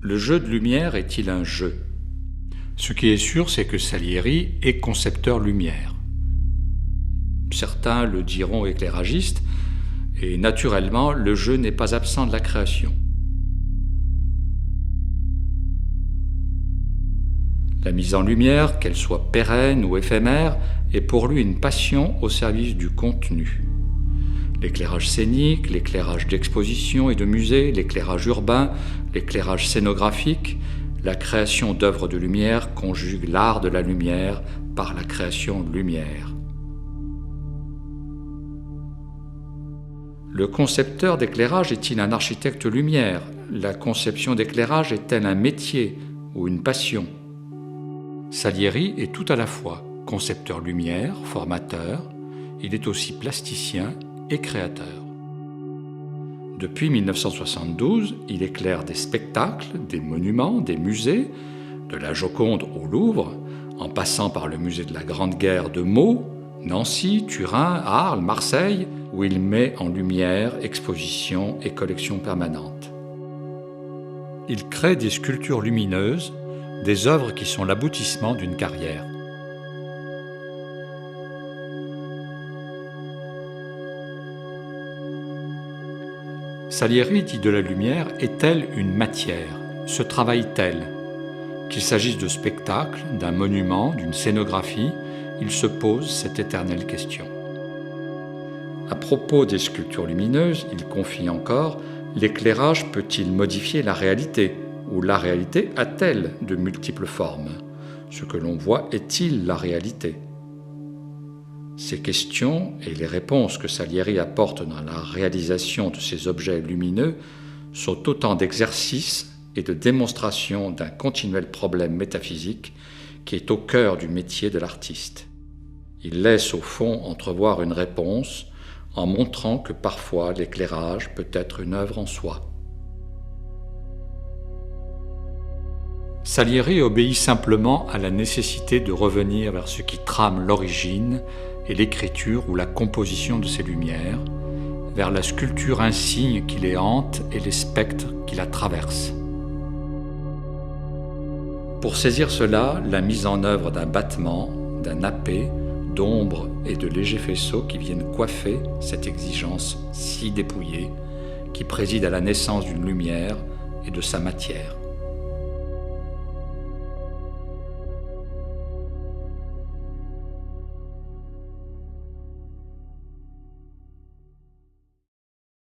Le jeu de lumière est-il un jeu ? Ce qui est sûr, c'est que Salieri est concepteur lumière. Certains le diront éclairagiste, et naturellement, le jeu n'est pas absent de la création. La mise en lumière, qu'elle soit pérenne ou éphémère, est pour lui une passion au service du contenu. L'éclairage scénique, l'éclairage d'exposition et de musée, l'éclairage urbain, l'éclairage scénographique, la création d'œuvres de lumière conjugue l'art de la lumière par la création de lumière. Le concepteur d'éclairage est-il un architecte lumière ? La conception d'éclairage est-elle un métier ou une passion ? Salieri est tout à la fois concepteur lumière, formateur, il est aussi plasticien et créateur. Depuis 1972, il éclaire des spectacles, des monuments, des musées, de la Joconde au Louvre, en passant par le musée de la Grande Guerre de Meaux, Nancy, Turin, Arles, Marseille, où il met en lumière expositions et collections permanentes. Il crée des sculptures lumineuses, des œuvres qui sont l'aboutissement d'une carrière. Salieri dit de la lumière, est-elle une matière ? Se travaille-t-elle ? Qu'il s'agisse de spectacles, d'un monument, d'une scénographie, il se pose cette éternelle question. À propos des sculptures lumineuses, il confie encore « L'éclairage peut-il modifier la réalité ? Ou la réalité a-t-elle de multiples formes ? Ce que l'on voit est-il la réalité ?» Ces questions et les réponses que Salieri apporte dans la réalisation de ces objets lumineux sont autant d'exercices et de démonstrations d'un continuel problème métaphysique qui est au cœur du métier de l'artiste. Il laisse au fond entrevoir une réponse en montrant que parfois l'éclairage peut être une œuvre en soi. Salieri obéit simplement à la nécessité de revenir vers ce qui trame l'origine et l'écriture ou la composition de ces lumières, vers la sculpture insigne qui les hante et les spectres qui la traversent. Pour saisir cela, la mise en œuvre d'un battement, d'un nappé, d'ombres et de légers faisceaux qui viennent coiffer cette exigence si dépouillée qui préside à la naissance d'une lumière et de sa matière.